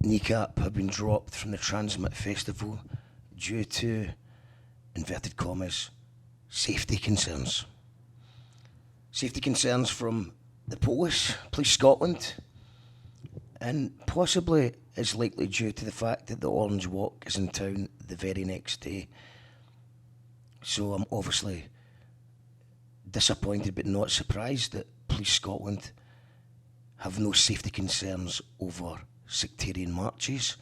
Kneecap have been dropped from the TRNSMT festival due to, inverted commas, safety concerns. Safety concerns from the police Scotland, and possibly is likely due to the fact that the Orange Walk is in town the very next day. So I'm obviously disappointed but not surprised that Police Scotland have no safety concerns over sectarian marches.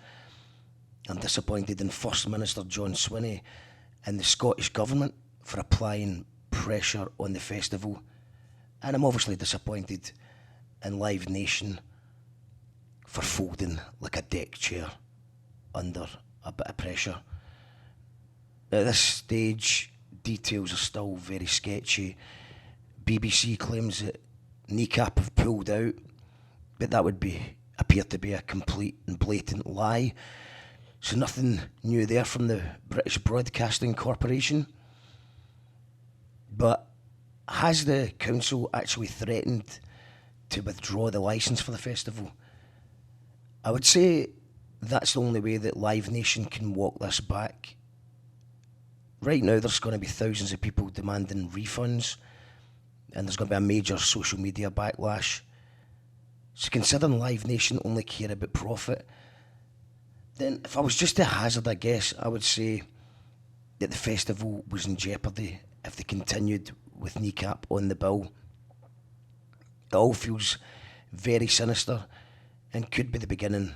I'm disappointed in First Minister John Swinney and the Scottish Government for applying pressure on the festival. And I'm obviously disappointed in Live Nation for folding like a deck chair under a bit of pressure. At this stage, details are still very sketchy. BBC claims that Kneecap have pulled out, but that would appear to be a complete and blatant lie. So nothing new there from the British Broadcasting Corporation. But has the council actually threatened to withdraw the licence for the festival? I would say that's the only way that Live Nation can walk this back. Right now there's going to be thousands of people demanding refunds, and there's going to be a major social media backlash. So considering Live Nation only care about profit, then if I was just to hazard a guess, I would say that the festival was in jeopardy if they continued with Kneecap on the bill. It all feels very sinister and could be the beginning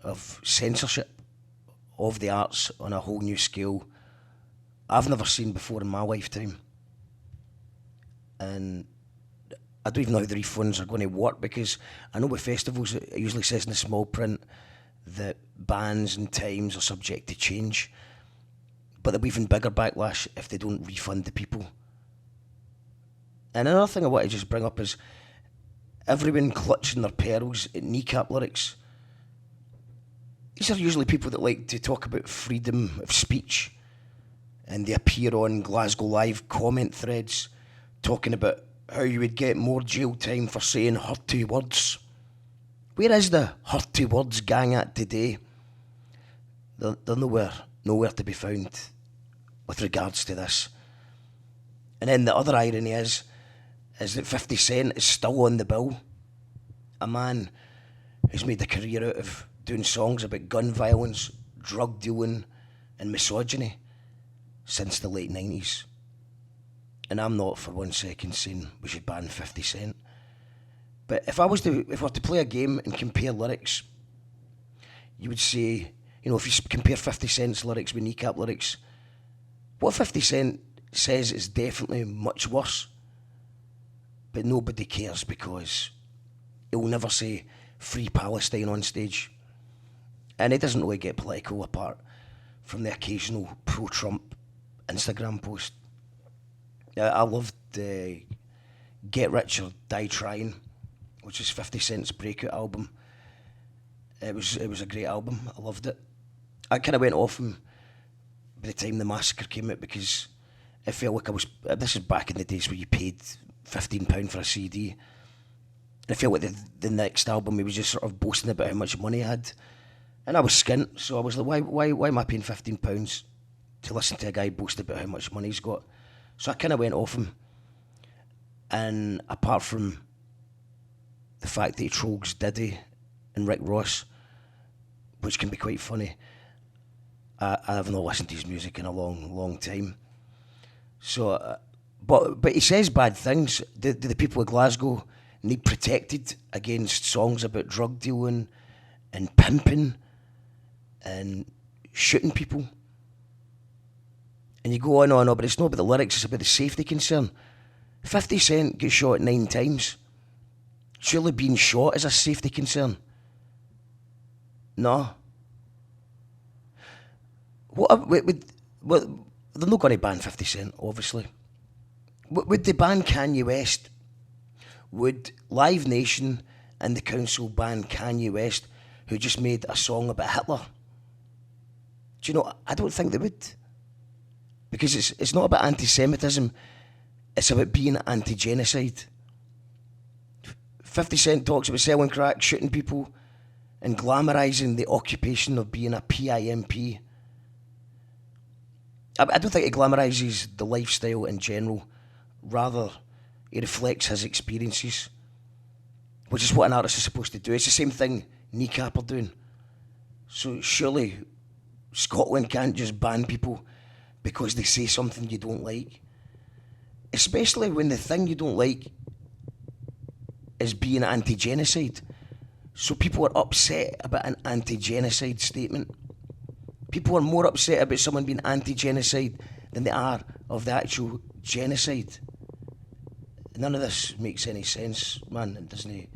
of censorship of the arts on a whole new scale I've never seen before in my lifetime. And I don't even know how the refunds are going to work, because I know with festivals it usually says in the small print that bans and times are subject to change, but there'll be even bigger backlash if they don't refund the people. And another thing I want to just bring up is everyone clutching their pearls at Kneecap lyrics. These are usually people that like to talk about freedom of speech, and they appear on Glasgow Live comment threads talking about how you would get more jail time for saying hurty words. Where is the hurty words gang at today? They're nowhere to be found with regards to this. And then the other irony is that 50 Cent is still on the bill. A man who's made a career out of doing songs about gun violence, drug dealing and misogyny since the late 90s. And I'm not for 1 second saying we should ban 50 Cent. But if I were to play a game and compare lyrics, you would say, you know, if you compare 50 Cent's lyrics with Kneecap lyrics, what 50 Cent says is definitely much worse. But nobody cares because he'll never say Free Palestine on stage. And he doesn't really get political apart from the occasional pro-Trump Instagram post. I loved Get Rich or Die Trying, which is 50 Cent's breakout album. It was a great album. I loved it. I kind of went off him by the time The Massacre came out, because it felt like this is back in the days where you paid £15 for a CD. And I felt like the next album he was just sort of boasting about how much money he had. And I was skint, so I was like, why am I paying £15 to listen to a guy boast about how much money he's got? So I kind of went off him. And apart from the fact that he trolls Diddy and Rick Ross, which can be quite funny, I have not listened to his music in a long time. So, but he says bad things. Do the people of Glasgow need protected against songs about drug dealing and pimping and shooting people? And you go on, but it's not about the lyrics, it's about the safety concern. 50 Cent gets shot 9 times. Surely being shot is a safety concern. No. They're not going to ban 50 Cent, obviously. Would they ban Kanye West? Would Live Nation and the council ban Kanye West, who just made a song about Hitler? Do you know, I don't think they would. Because it's not about anti-Semitism, it's about being anti-genocide. 50 Cent talks about selling crack, shooting people, and glamorising the occupation of being a PIMP. I don't think it glamorises the lifestyle in general. Rather, it reflects his experiences, which is what an artist is supposed to do. It's the same thing Kneecap are doing. So surely Scotland can't just ban people because they say something you don't like. Especially when the thing you don't like is being anti-genocide. So people are upset about an anti-genocide statement. People are more upset about someone being anti-genocide than they are of the actual genocide. None of this makes any sense, man. It doesn't.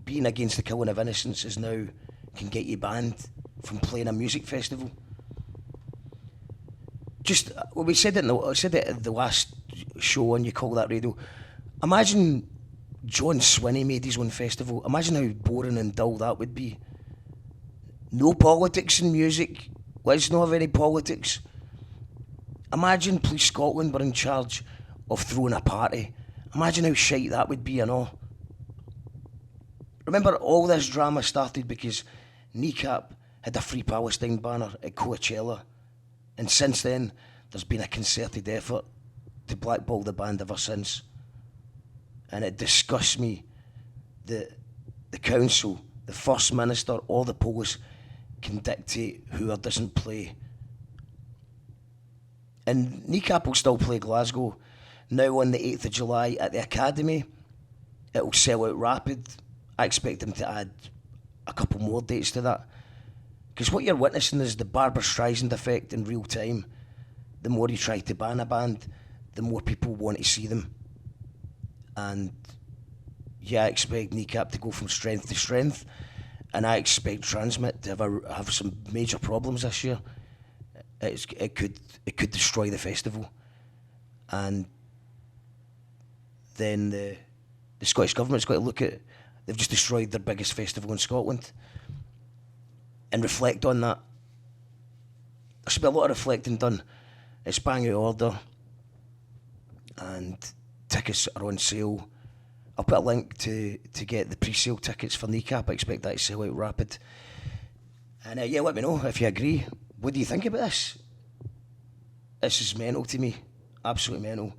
Being against the killing of innocents is now can get you banned from playing a music festival. Just we said it. I said it at the last show on You Call That Radio. Imagine John Swinney made his own festival. Imagine how boring and dull that would be. No politics in music. Let's not have any politics. Imagine Police Scotland were in charge of throwing a party. Imagine how shite that would be and all. Remember, all this drama started because Kneecap had a Free Palestine banner at Coachella. And since then, there's been a concerted effort to blackball the band ever since. And it disgusts me that the council, the First Minister, or the police can dictate who or doesn't play. And Kneecap will still play Glasgow. Now on the 8th of July at the Academy, it will sell out rapid. I expect them to add a couple more dates to that. Because what you're witnessing is the Barbra Streisand effect in real time. The more you try to ban a band, the more people want to see them. And yeah, I expect Kneecap to go from strength to strength. And I expect Transmit to have some major problems this year. It could destroy the festival. And then the Scottish Government's got to look at, they've just destroyed their biggest festival in Scotland, and reflect on that. There should be a lot of reflecting done. It's bang out of order, and tickets are on sale. I'll put a link to get the pre-sale tickets for Kneecap. I expect that to sell out rapid. And yeah, let me know if you agree. What do you think about this? This is mental to me. Absolutely mental.